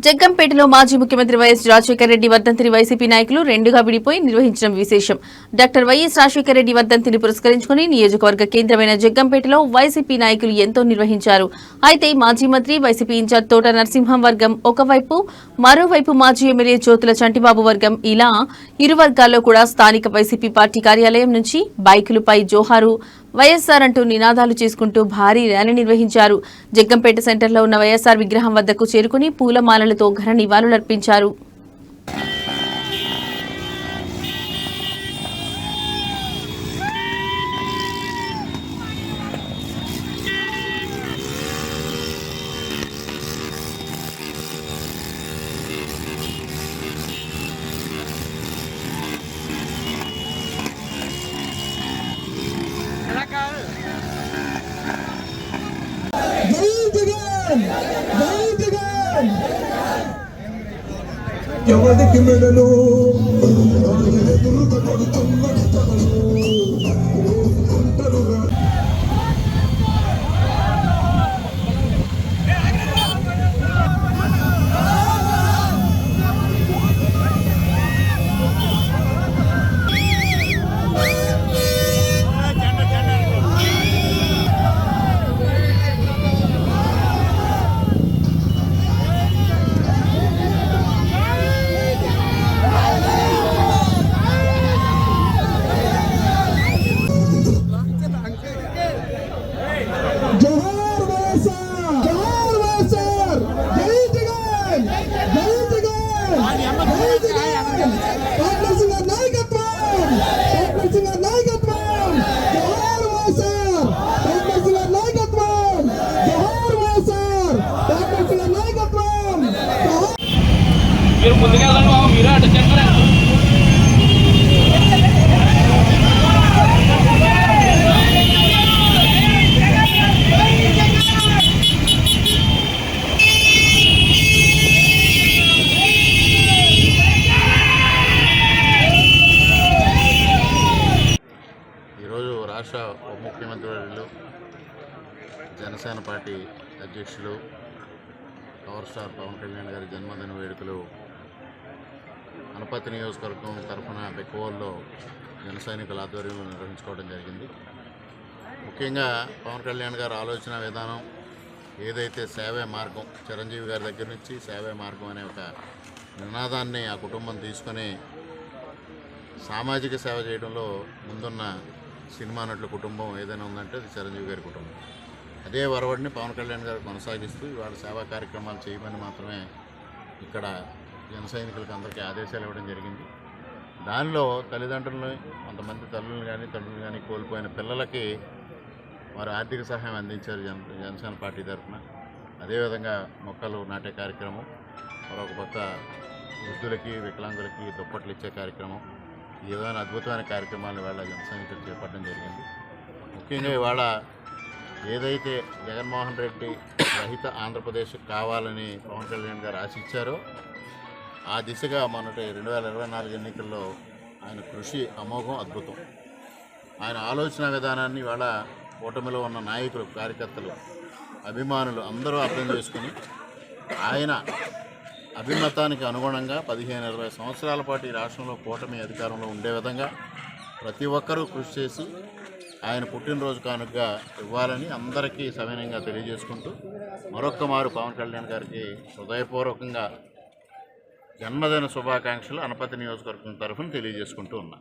జగ్గంపేటలో మాజీ ముఖ్యమంత్రి వైఎస్ రాజశేఖర రెడ్డి వర్ధంతిని వైసీపీ నాయకులు రెండుగా విడిపోయి నిర్వహించడం విశేషం. డాక్టర్ వైఎస్ రాజశేఖర రెడ్డి వర్ధంతిని పురస్కరించుకుని నియోజకవర్గ కేంద్రమైన జగ్గంపేటలో వైసీపీ నాయకులు ఎంతో నిర్వహించారు. అయితే మాజీ మంత్రి వైసీపీ ఇన్ఛార్జ్ తోట నరసింహం వర్గం ఒకవైపు, మరోవైపు మాజీ ఎమ్మెల్యే జ్యోతుల చంటిబాబు వర్గం ఇలా ఇరు వర్గాల్లో కూడా స్థానిక వైసీపీ పార్టీ కార్యాలయం నుంచి బైకులపై జోహారు వైఎస్ఆర్ అంటూ నినాదాలు చేసుకుంటూ భారీ ర్యాలీ నిర్వహించారు. జగ్గంపేట సెంటర్లో ఉన్న వైఎస్ఆర్ విగ్రహం వద్దకు చేరుకుని పూలమాలలతో ఘన నివాళులర్పించారు. ఎవరికి మెడలు మీరు ముందుకెళ్ళండి బాబు, మీరే అడ్డు చెప్పరా. ఈరోజు రాష్ట్ర ఉప ముఖ్యమంత్రి వర్యులు జనసేన పార్టీ అధ్యక్షులు పవర్ స్టార్ పవన్ కళ్యాణ్ గారి జన్మదిన వేడుకలు అనపర్తి నియోజకవర్గం తరఫున బెక్కవోల్లో జన సైనికుల ఆధ్వర్యంలో నిర్వహించుకోవడం జరిగింది. ముఖ్యంగా పవన్ కళ్యాణ్ గారి ఆలోచన విధానం ఏదైతే సేవే మార్గం, చిరంజీవి గారి దగ్గర నుంచి సేవే మార్గం అనే ఒక నినాదాన్ని ఆ కుటుంబం తీసుకొని సామాజిక సేవ చేయడంలో ముందున్న సినిమా నటుల కుటుంబం ఏదైనా ఉందంటే అది చిరంజీవి గారి కుటుంబం. అదే వరవడిని పవన్ కళ్యాణ్ గారు కొనసాగిస్తూ ఇవాళ సేవా కార్యక్రమాలు చేయమని మాత్రమే ఇక్కడ జన సైనికులకు అందరికీ ఆదేశాలు ఇవ్వడం జరిగింది. దానిలో తల్లిదండ్రులని, కొంతమంది తల్లులను కానీ తండ్రులు కానీ కోల్పోయిన పిల్లలకి వారు ఆర్థిక సహాయం అందించారు జనసేన పార్టీ తరఫున. అదేవిధంగా మొక్కలు నాటే కార్యక్రమం, మరొక పక్క వృద్ధులకి వికలాంగులకి దుప్పట్లు ఇచ్చే కార్యక్రమం, ఈ విధమైన అద్భుతమైన కార్యక్రమాలు ఇవాళ జన సైనికులు చేపట్టడం జరిగింది. ముఖ్యంగా ఇవాళ ఏదైతే జగన్మోహన్ రెడ్డి రహిత ఆంధ్రప్రదేశ్ కావాలని పవన్ కళ్యాణ్ గారు ఆశించారో ఆ దిశగా మొన్నటి 2024 ఎన్నికల్లో ఆయన కృషి అమోఘం, అద్భుతం. ఆయన ఆలోచన విధానాన్ని ఇవాళ కూటమిలో ఉన్న నాయకులు, కార్యకర్తలు, అభిమానులు అందరూ అర్థం చేసుకుని ఆయన అభిమతానికి అనుగుణంగా 15-20 సంవత్సరాల పాటు ఈ రాష్ట్రంలో కూటమి అధికారంలో ఉండే విధంగా ప్రతి ఒక్కరూ కృషి చేసి ఆయన పుట్టినరోజు కానుకగా ఇవ్వాలని అందరికీ సవినయంగా తెలియజేసుకుంటూ మరొక్క మారు పవన్ కళ్యాణ్ గారికి హృదయపూర్వకంగా జన్మదిన శుభాకాంక్షలు అనపర్తి నియోజకవర్గం తరఫున తెలియజేసుకుంటూ ఉన్నా.